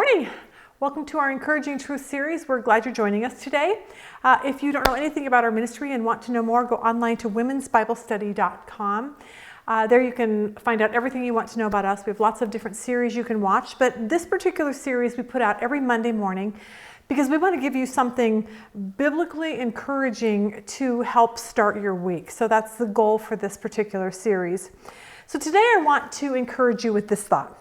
morning. Welcome to our Encouraging Truth series. We're glad you're joining us today. If you don't know anything about our ministry and want to know more, go online to womensbiblestudy.com. There you can find out everything you want to know about us. We have lots of different series you can watch, but this particular series we put out every Monday morning because we want to give you something biblically encouraging to help start your week. So that's the goal for this particular series. So today I want to encourage you with this thought.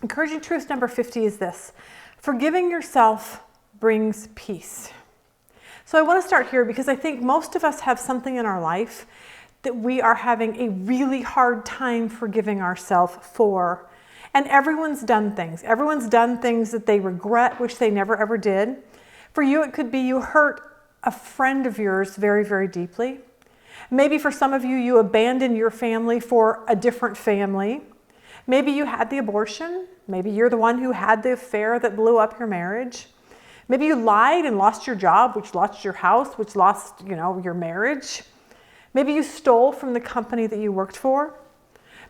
Encouraging Truth number 50 is this: forgiving yourself brings peace. So I want to start here because I think most of us have something in our life that we are having a really hard time forgiving ourselves for. And everyone's done things. Everyone's done things that they regret, wish they never ever did. For you, it could be you hurt a friend of yours very, very deeply. Maybe for some of you, you abandoned your family for a different family. Maybe you had the abortion. Maybe you're the one who had the affair that blew up your marriage. Maybe you lied and lost your job, which lost your house, which lost, your marriage. Maybe you stole from the company that you worked for.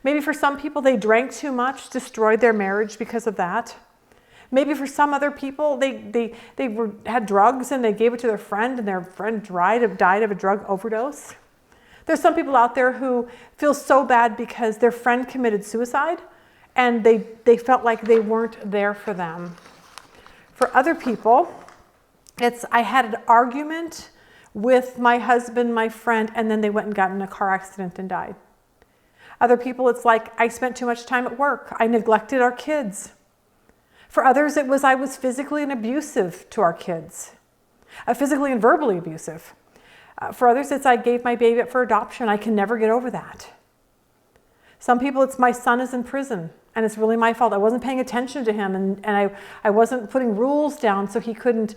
Maybe for some people, they drank too much, destroyed their marriage because of that. Maybe for some other people, they had drugs and they gave it to their friend and their friend died of a drug overdose. There's some people out there who feel so bad because their friend committed suicide and they felt like they weren't there for them. For other people, it's I had an argument with my husband, my friend, and then they went and got in a car accident and died. Other people, it's like I spent too much time at work. I neglected our kids. For others, it was I was physically and abusive to our kids, physically and verbally abusive. For others, it's I gave my baby up for adoption. I can never get over that. Some people, it's my son is in prison and it's really my fault. I wasn't paying attention to him and I wasn't putting rules down so he couldn't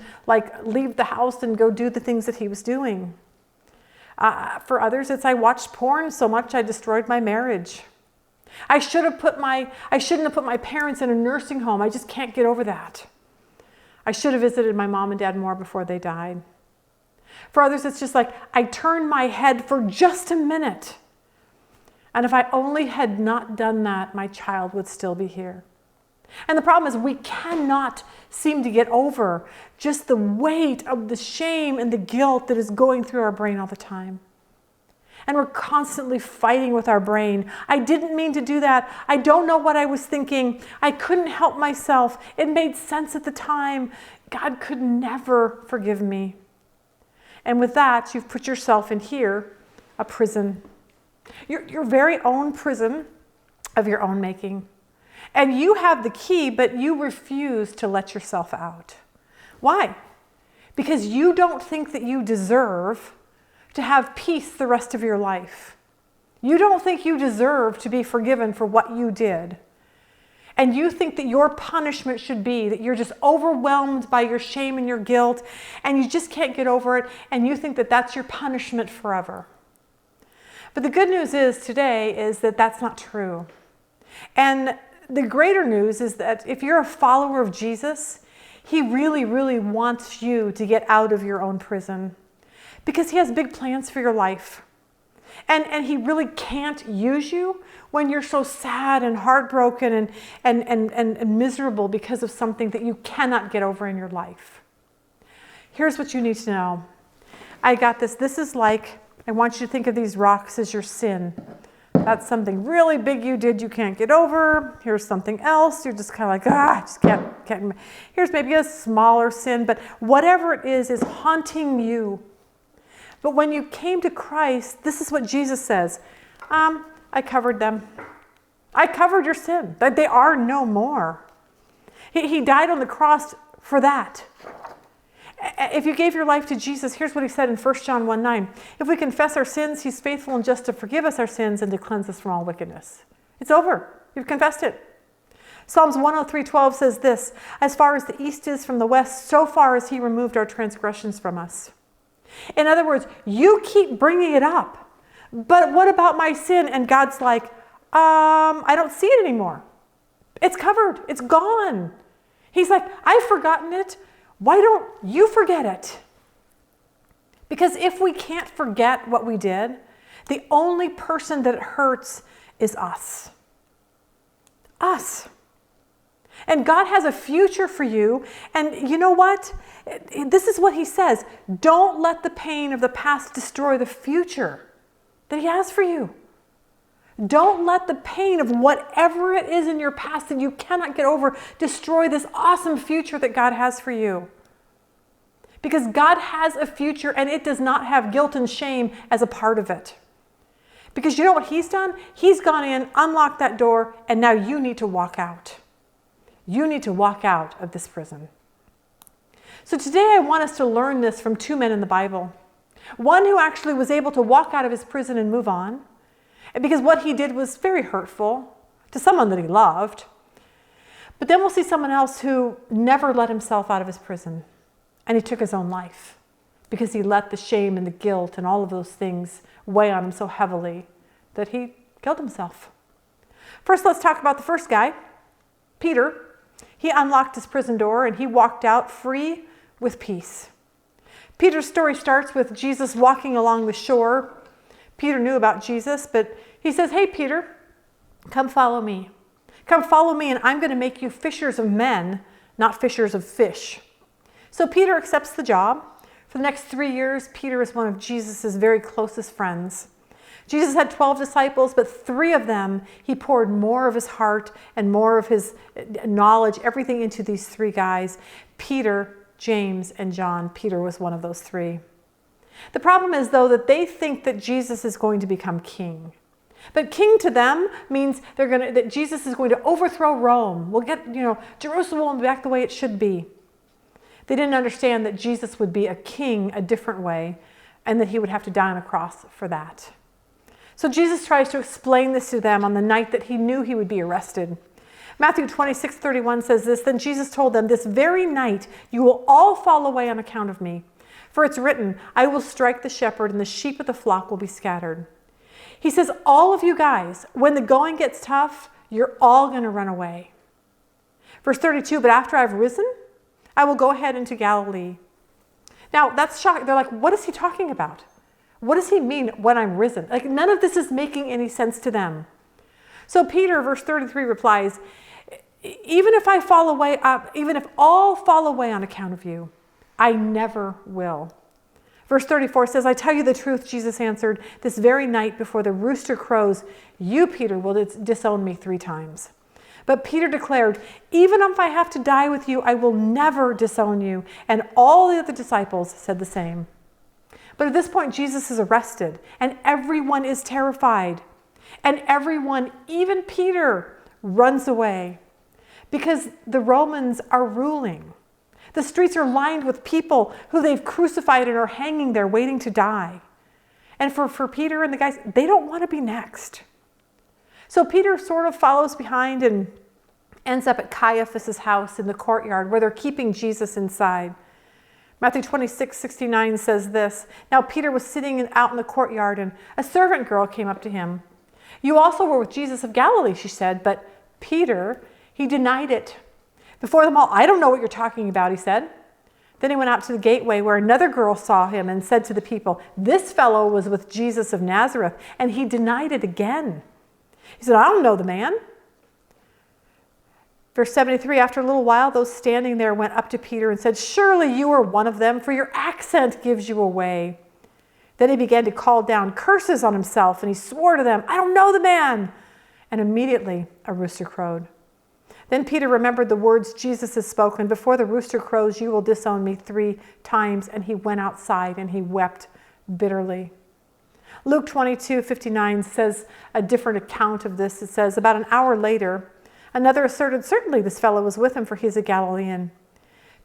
leave the house and go do the things that he was doing. For others, it's I watched porn so much I destroyed my marriage. I shouldn't have put my parents in a nursing home. I just can't get over that. I should have visited my mom and dad more before they died. For others, it's just like I turned my head for just a minute. And if I only had not done that, my child would still be here. And the problem is we cannot seem to get over just the weight of the shame and the guilt that is going through our brain all the time. And we're constantly fighting with our brain. I didn't mean to do that. I don't know what I was thinking. I couldn't help myself. It made sense at the time. God could never forgive me. And with that, you've put yourself in here, a prison. Your very own prison of your own making. And you have the key, but you refuse to let yourself out. Why? Because you don't think that you deserve to have peace the rest of your life. You don't think you deserve to be forgiven for what you did. And you think that your punishment should be that you're just overwhelmed by your shame and your guilt and you just can't get over it, and you think that that's your punishment forever. But the good news today is that that's not true. And the greater news is that if you're a follower of Jesus, he really, really wants you to get out of your own prison because he has big plans for your life. And he really can't use you when you're so sad and heartbroken and miserable because of something that you cannot get over in your life. Here's what you need to know. I got this. This is like, I want you to think of these rocks as your sin. That's something really big you did you can't get over. Here's something else. You're just kind of like, I just can't. Here's maybe a smaller sin, but whatever it is haunting you. But when you came to Christ, this is what Jesus says. I covered them. I covered your sin. They are no more. He died on the cross for that. If you gave your life to Jesus, here's what he said in 1 John 1:9. If we confess our sins, he's faithful and just to forgive us our sins and to cleanse us from all wickedness. It's over. You've confessed it. Psalms 103:12 says this: as far as the east is from the west, so far as he removed our transgressions from us. In other words, you keep bringing it up. But what about my sin? And God's like, I don't see it anymore. It's covered. It's gone. He's like, I've forgotten it. Why don't you forget it? Because if we can't forget what we did, the only person that it hurts is us. Us. And God has a future for you. And you know what? This is what he says. Don't let the pain of the past destroy the future that he has for you. Don't let the pain of whatever it is in your past that you cannot get over destroy this awesome future that God has for you. Because God has a future and it does not have guilt and shame as a part of it. Because you know what he's done? He's gone in, unlocked that door, and now you need to walk out. You need to walk out of this prison. So today I want us to learn this from two men in the Bible. One who actually was able to walk out of his prison and move on, because what he did was very hurtful to someone that he loved. But then we'll see someone else who never let himself out of his prison, and he took his own life because he let the shame and the guilt and all of those things weigh on him so heavily that he killed himself. First, let's talk about the first guy, Peter. He unlocked his prison door and he walked out free with peace. Peter's story starts with Jesus walking along the shore. Peter knew about Jesus, but he says, "Hey, Peter, come follow me. Come follow me and I'm going to make you fishers of men, not fishers of fish." So Peter accepts the job. For the next 3 years, Peter is one of Jesus' very closest friends. Jesus had 12 disciples, but 3 of them, he poured more of his heart and more of his knowledge, everything into these 3 guys, Peter, James, and John. Peter was one of those 3. The problem is, though, that they think that Jesus is going to become king. But king to them means that Jesus is going to overthrow Rome. We'll get, Jerusalem back the way it should be. They didn't understand that Jesus would be a king a different way and that he would have to die on a cross for that. So Jesus tries to explain this to them on the night that he knew he would be arrested. Matthew 26:31 says this, "Then Jesus told them, 'This very night you will all fall away on account of me. For it's written, I will strike the shepherd and the sheep of the flock will be scattered.'" He says, all of you guys, when the going gets tough, you're all going to run away. Verse 32, "But after I've risen, I will go ahead into Galilee." Now, that's shocking. They're like, what is he talking about? What does he mean when I'm risen? Like, none of this is making any sense to them. So Peter, verse 33, replies, even if all fall away on account of you, I never will. Verse 34 says, "I tell you the truth," Jesus answered, "this very night before the rooster crows, you, Peter, will disown me 3 times. But Peter declared, "Even if I have to die with you, I will never disown you." And all the other disciples said the same. But at this point, Jesus is arrested and everyone is terrified. And everyone, even Peter, runs away because the Romans are ruling. The streets are lined with people who they've crucified and are hanging there waiting to die. And for Peter and the guys, they don't want to be next. So Peter sort of follows behind and ends up at Caiaphas' house in the courtyard where they're keeping Jesus inside. Matthew 26:69 says this, "Now Peter was sitting out in the courtyard and a servant girl came up to him. 'You also were with Jesus of Galilee,' she said, but Peter, he denied it. Before them all, 'I don't know what you're talking about,' he said. Then he went out to the gateway where another girl saw him and said to the people, 'This fellow was with Jesus of Nazareth,' and he denied it again. He said, 'I don't know the man.'" Verse 73, "After a little while, those standing there went up to Peter and said, 'Surely you are one of them, for your accent gives you away.' Then he began to call down curses on himself, and he swore to them, 'I don't know the man.' And immediately a rooster crowed. Then Peter remembered the words Jesus had spoken, 'Before the rooster crows, you will disown me 3 times.' And he went outside and he wept bitterly." Luke 22:59 says a different account of this. It says, "About an hour later, another asserted, 'Certainly this fellow was with him, for he is a Galilean.'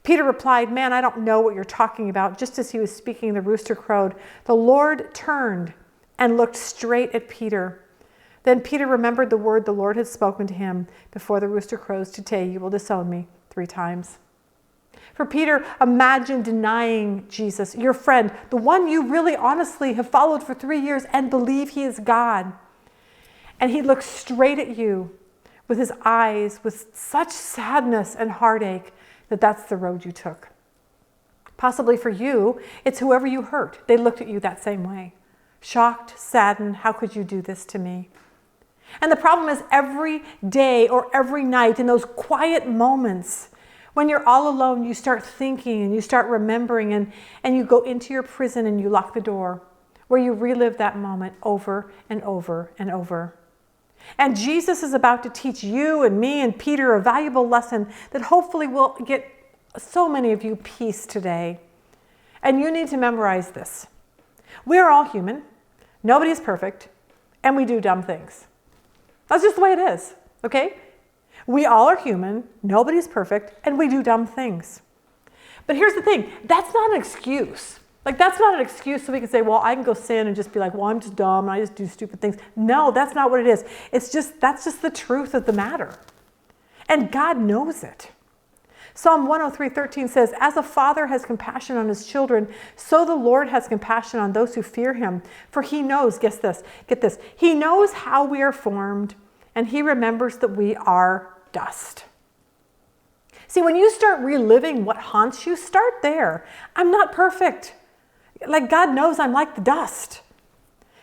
Peter replied, 'Man, I don't know what you're talking about.' Just as he was speaking, the rooster crowed. The Lord turned and looked straight at Peter. Then Peter remembered the word the Lord had spoken to him, 'Before the rooster crows today, you will disown me 3 times. For Peter, imagine denying Jesus, your friend, the one you really honestly have followed for 3 years and believe he is God. And he looks straight at you with his eyes with such sadness and heartache that that's the road you took. Possibly for you, it's whoever you hurt. They looked at you that same way. Shocked, saddened, how could you do this to me? And the problem is every day or every night in those quiet moments when you're all alone, you start thinking and you start remembering and you go into your prison and you lock the door where you relive that moment over and over and over. And Jesus is about to teach you and me and Peter a valuable lesson that hopefully will get so many of you peace today. And you need to memorize this. We are all human. Nobody's perfect. And we do dumb things. That's just the way it is, okay? We all are human, nobody's perfect, and we do dumb things. But here's the thing, that's not an excuse. Like, that's not an excuse so we can say, well, I can go sin and just be like, well, I'm just dumb, and I just do stupid things. No, that's not what it is. That's just the truth of the matter. And God knows it. Psalm 103:13 says, as a father has compassion on his children, so the Lord has compassion on those who fear him. For he knows, get this, he knows how we are formed, and he remembers that we are dust. See, when you start reliving what haunts you, start there. I'm not perfect. Like, God knows I'm like the dust.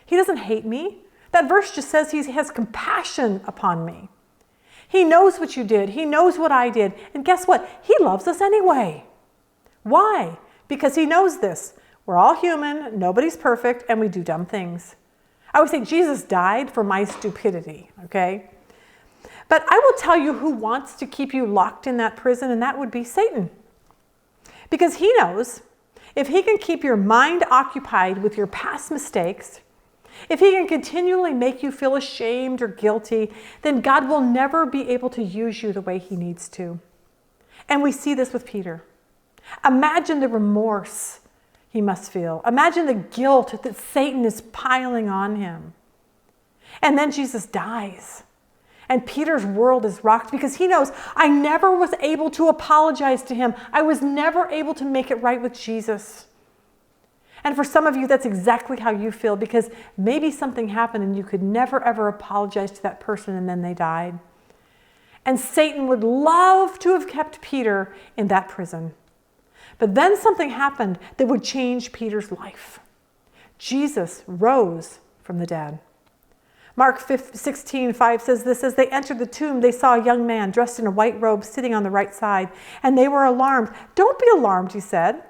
He doesn't hate me. That verse just says he has compassion upon me. He knows what you did. He knows what I did. And guess what? He loves us anyway. Why? Because he knows this. We're all human, nobody's perfect, and we do dumb things. I would say Jesus died for my stupidity, okay? But I will tell you who wants to keep you locked in that prison, and that would be Satan. Because he knows if he can keep your mind occupied with your past mistakes, if he can continually make you feel ashamed or guilty, then God will never be able to use you the way he needs to. And we see this with Peter. Imagine the remorse he must feel. Imagine the guilt that Satan is piling on him. And then Jesus dies. And Peter's world is rocked because he knows, I never was able to apologize to him. I was never able to make it right with Jesus. And for some of you, that's exactly how you feel, because maybe something happened and you could never, ever apologize to that person and then they died. And Satan would love to have kept Peter in that prison. But then something happened that would change Peter's life. Jesus rose from the dead. Mark 16:5 says this, as they entered the tomb, they saw a young man dressed in a white robe sitting on the right side, and they were alarmed. Don't be alarmed, he said.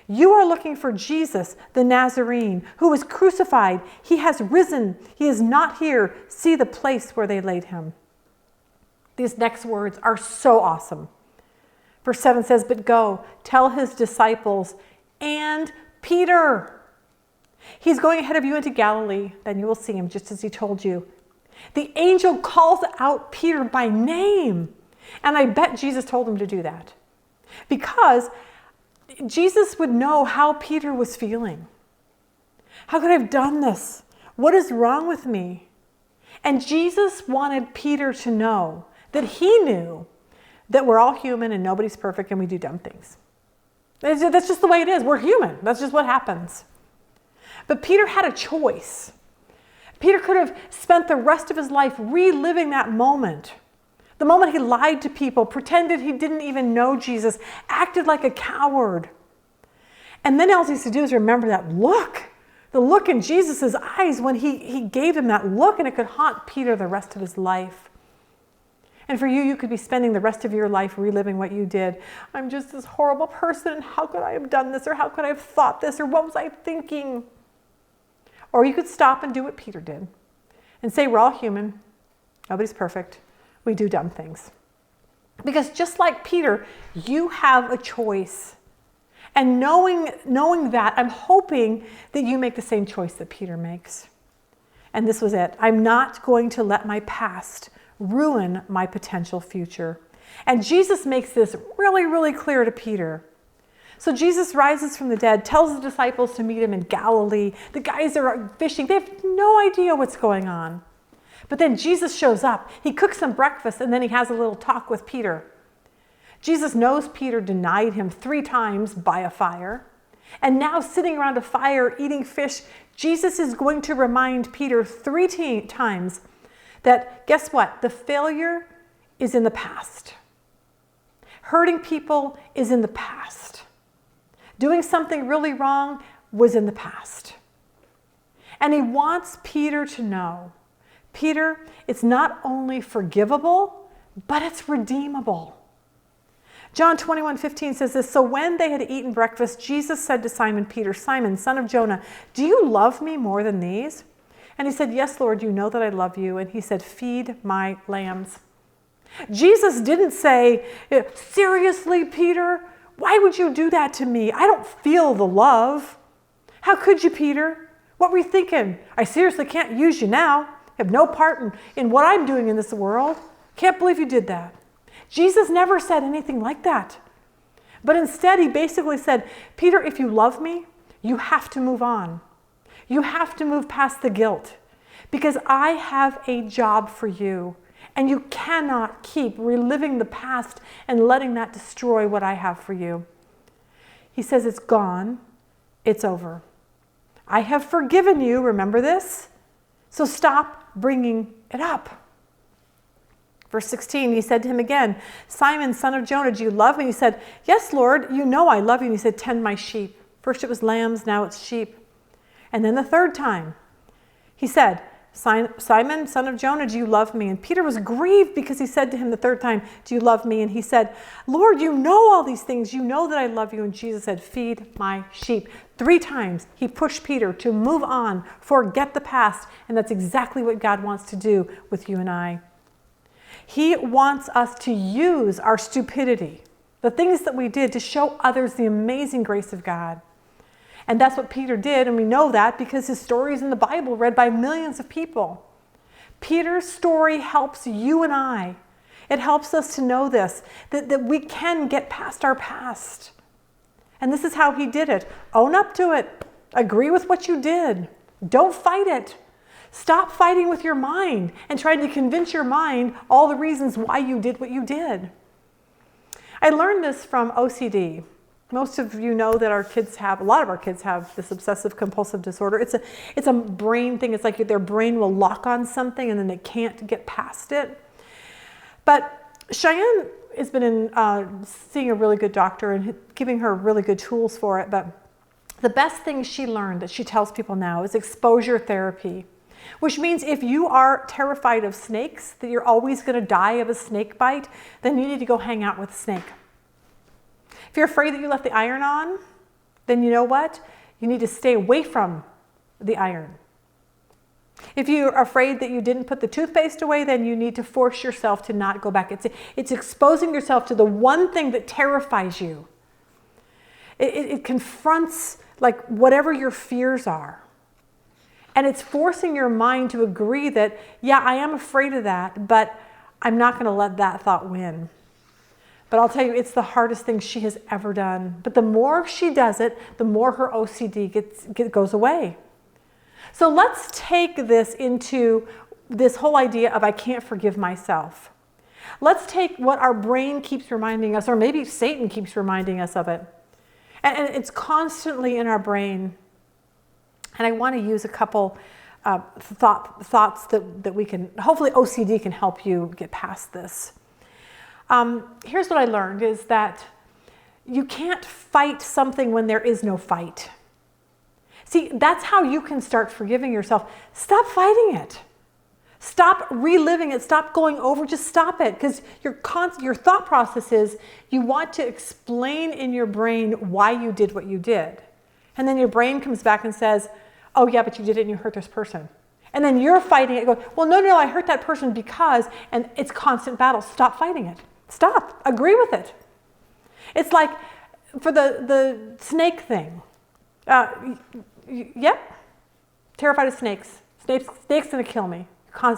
You are looking for Jesus, the Nazarene, who was crucified. He has risen. He is not here. See the place where they laid him. These next words are so awesome. Verse 7 says, but go, tell his disciples and Peter. He's going ahead of you into Galilee. Then you will see him just as he told you. The angel calls out Peter by name. And I bet Jesus told him to do that. Because Jesus would know how Peter was feeling. How could I have done this? What is wrong with me? And Jesus wanted Peter to know that he knew that we're all human and nobody's perfect and we do dumb things. That's just the way it is. We're human. That's just what happens. But Peter had a choice. Peter could have spent the rest of his life reliving that moment. The moment he lied to people, pretended he didn't even know Jesus, acted like a coward. And then all he has to do is remember that look, the look in Jesus' eyes when he gave him that look, and it could haunt Peter the rest of his life. And for you, you could be spending the rest of your life reliving what you did. I'm just this horrible person, and how could I have done this, or how could I have thought this, or what was I thinking? Or you could stop and do what Peter did and say, we're all human, nobody's perfect. We do dumb things. Because just like Peter, you have a choice. And knowing that, I'm hoping that you make the same choice that Peter makes. And this was it. I'm not going to let my past ruin my potential future. And Jesus makes this really, really clear to Peter. So Jesus rises from the dead, tells the disciples to meet him in Galilee. The guys are fishing. They have no idea what's going on. But then Jesus shows up. He cooks some breakfast, and then he has a little talk with Peter. Jesus knows Peter denied him 3 times by a fire. And now sitting around a fire eating fish, Jesus is going to remind Peter 3 times that, guess what? The failure is in the past. Hurting people is in the past. Doing something really wrong was in the past. And he wants Peter to know, Peter, it's not only forgivable, but it's redeemable. John 21:15 says this, so when they had eaten breakfast, Jesus said to Simon Peter, Simon, son of Jonah, do you love me more than these? And he said, yes, Lord, you know that I love you. And he said, feed my lambs. Jesus didn't say, seriously, Peter, why would you do that to me? I don't feel the love. How could you, Peter? What were you thinking? I seriously can't use you now. I have no part in what I'm doing in this world. Can't believe you did that. Jesus never said anything like that. But instead, he basically said, Peter, if you love me, you have to move on. You have to move past the guilt because I have a job for you. And you cannot keep reliving the past and letting that destroy what I have for you. He says, it's gone. It's over. I have forgiven you. Remember this? So stop bringing it up. Verse 16, he said to him again, Simon, son of Jonah, do you love me? He said, yes, Lord, you know I love you. And he said, tend my sheep. First it was lambs, now it's sheep. And then the third time, he said, Simon, son of Jonah, do you love me? And Peter was grieved because he said to him the third time, do you love me? And he said, Lord, you know all these things. You know that I love you. And Jesus said, feed my sheep. 3 times he pushed Peter to move on, forget the past. And that's exactly what God wants to do with you and I. He wants us to use our stupidity, the things that we did, to show others the amazing grace of God. And that's what Peter did, and we know that because his story is in the Bible, read by millions of people. Peter's story helps you and I. It helps us to know this, that we can get past our past. And this is how he did it. Own up to it. Agree with what you did. Don't fight it. Stop fighting with your mind and trying to convince your mind all the reasons why you did what you did. I learned this from OCD. Most of you know that a lot of our kids have this obsessive compulsive disorder. It's a brain thing. It's like their brain will lock on something and then they can't get past it. But Cheyenne has been seeing a really good doctor and giving her really good tools for it. But the best thing she learned that she tells people now is exposure therapy, which means if you are terrified of snakes, that you're always going to die of a snake bite, then you need to go hang out with a snake. If you're afraid that you left the iron on, then you know what? You need to stay away from the iron. If you're afraid that you didn't put the toothpaste away, then you need to force yourself to not go back. It's exposing yourself to the one thing that terrifies you. It confronts like whatever your fears are. And it's forcing your mind to agree that, yeah, I am afraid of that, but I'm not going to let that thought win. But I'll tell you, it's the hardest thing she has ever done. But the more she does it, the more her OCD goes away. So let's take this into this whole idea of I can't forgive myself. Let's take what our brain keeps reminding us, or maybe Satan keeps reminding us of it. And it's constantly in our brain. And I want to use a couple thoughts that we can, hopefully OCD can help you get past this. Here's what I learned is that you can't fight something when there is no fight. See, that's how you can start forgiving yourself. Stop fighting it. Stop reliving it. Stop going over. Just stop it. Because your thought process is you want to explain in your brain why you did what you did. And then your brain comes back and says, oh yeah, but you did it and you hurt this person. And then you're fighting it. Going, well, no, I hurt that person because, and it's constant battle. Stop fighting it. Stop. Agree with it. It's like for the snake thing. Yep. Terrified of snakes. Snake's going to kill me.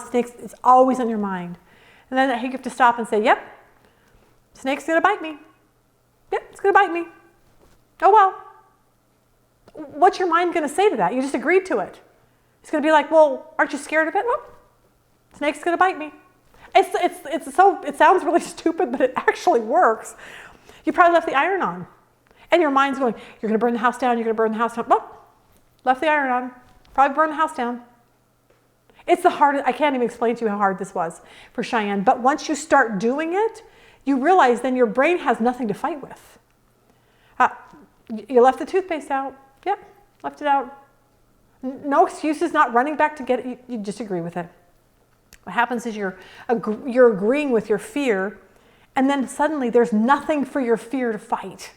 Snakes, it's always on your mind. And then you have to stop and say, yep, snake's going to bite me. Yep, it's going to bite me. Oh, well. What's your mind going to say to that? You just agreed to it. It's going to be like, well, aren't you scared of it? Well, snake's going to bite me. It sounds really stupid, but it actually works. You probably left the iron on. And your mind's going, you're going to burn the house down, you're going to burn the house down. Well, left the iron on. Probably burn the house down. It's the hardest, I can't even explain to you how hard this was for Cheyenne. But once you start doing it, you realize then your brain has nothing to fight with. You left the toothpaste out. Yep, left it out. No excuses, not running back to get it. You just agree with it. What happens is you're agreeing with your fear, and then suddenly there's nothing for your fear to fight.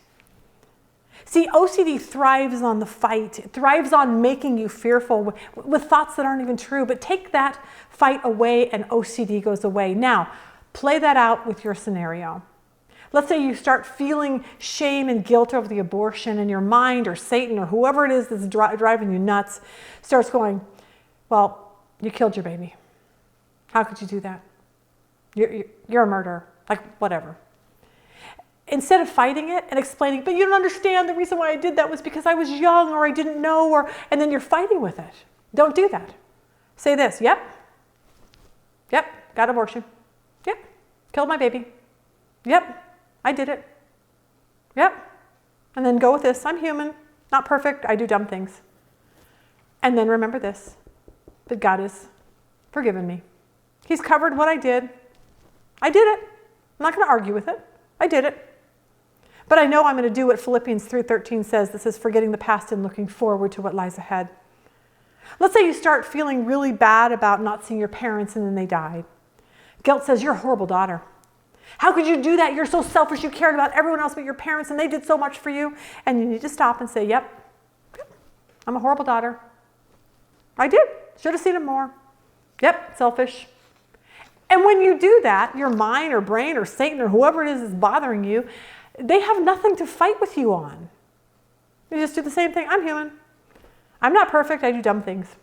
See, OCD thrives on the fight. It thrives on making you fearful with thoughts that aren't even true. But take that fight away and OCD goes away. Now, play that out with your scenario. Let's say you start feeling shame and guilt over the abortion, and your mind or Satan or whoever it is that's driving you nuts starts going, well, you killed your baby. How could you do that? You're a murderer. Like, whatever. Instead of fighting it and explaining, but you don't understand, the reason why I did that was because I was young or I didn't know, and then you're fighting with it. Don't do that. Say this, yep, got abortion. Yep, killed my baby. Yep, I did it. Yep. And then go with this, I'm human, not perfect, I do dumb things. And then remember this, that God has forgiven me. He's covered what I did. I did it. I'm not going to argue with it. I did it. But I know I'm going to do what Philippians 3:13 says. This is forgetting the past and looking forward to what lies ahead. Let's say you start feeling really bad about not seeing your parents and then they died. Guilt says, you're a horrible daughter. How could you do that? You're so selfish. You cared about everyone else but your parents and they did so much for you. And you need to stop and say, yep, I'm a horrible daughter. I did. Should have seen it more. Yep, selfish. And when you do that, your mind or brain or Satan or whoever it is bothering you, they have nothing to fight with you on. You just do the same thing. I'm human. I'm not perfect. I do dumb things.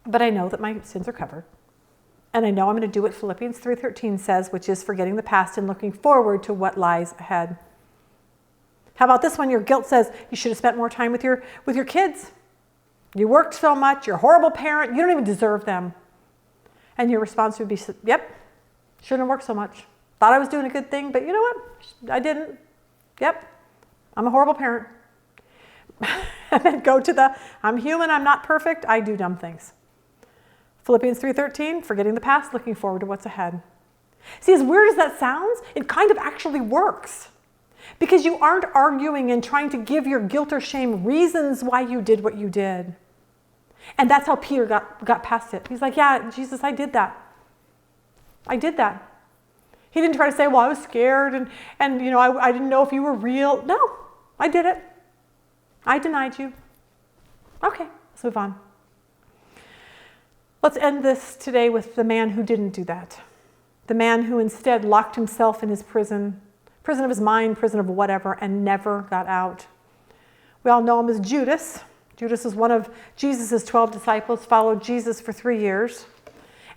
But I know that my sins are covered. And I know I'm going to do what Philippians 3:13 says, which is forgetting the past and looking forward to what lies ahead. How about this one? Your guilt says you should have spent more time with your kids. You worked so much. You're a horrible parent. You don't even deserve them. And your response would be, yep, shouldn't have worked so much. Thought I was doing a good thing, but you know what? I didn't. Yep, I'm a horrible parent. And then go to the, I'm human, I'm not perfect, I do dumb things. Philippians 3:13, forgetting the past, looking forward to what's ahead. See, as weird as that sounds, it kind of actually works. Because you aren't arguing and trying to give your guilt or shame reasons why you did what you did. And that's how Peter got past it. He's like, yeah, Jesus, I did that. I did that. He didn't try to say, well, I was scared and you know, I didn't know if you were real. No, I did it. I denied you. Okay, let's move on. Let's end this today with the man who didn't do that. The man who instead locked himself in his prison of his mind, prison of whatever, and never got out. We all know him as Judas. Judas is one of Jesus' 12 disciples, followed Jesus for 3 years.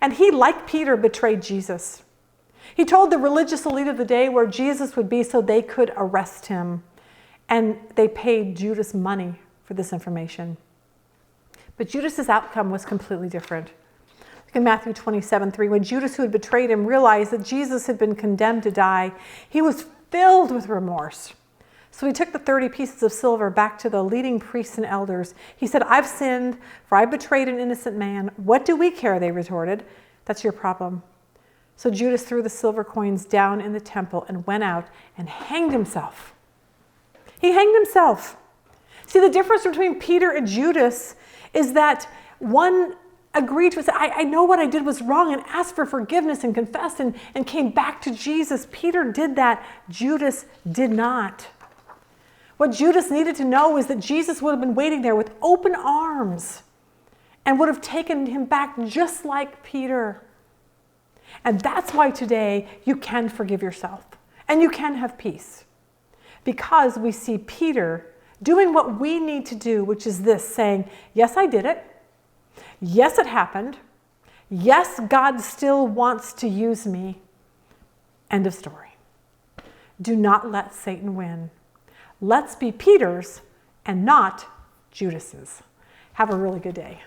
And he, like Peter, betrayed Jesus. He told the religious elite of the day where Jesus would be so they could arrest him. And they paid Judas money for this information. But Judas's outcome was completely different. Look in Matthew 27:3, when Judas, who had betrayed him, realized that Jesus had been condemned to die, he was filled with remorse. So he took the 30 pieces of silver back to the leading priests and elders. He said, I've sinned, for I betrayed an innocent man. What do we care? They retorted. That's your problem. So Judas threw the silver coins down in the temple and went out and hanged himself. He hanged himself. See, the difference between Peter and Judas is that one agreed to say, I know what I did was wrong, and asked for forgiveness and confessed and came back to Jesus. Peter did that. Judas did not. What Judas needed to know is that Jesus would have been waiting there with open arms and would have taken him back just like Peter. And that's why today you can forgive yourself and you can have peace. Because we see Peter doing what we need to do, which is this, saying, yes, I did it. Yes, it happened. Yes, God still wants to use me. End of story. Do not let Satan win. Let's be Peters and not Judases. Have a really good day.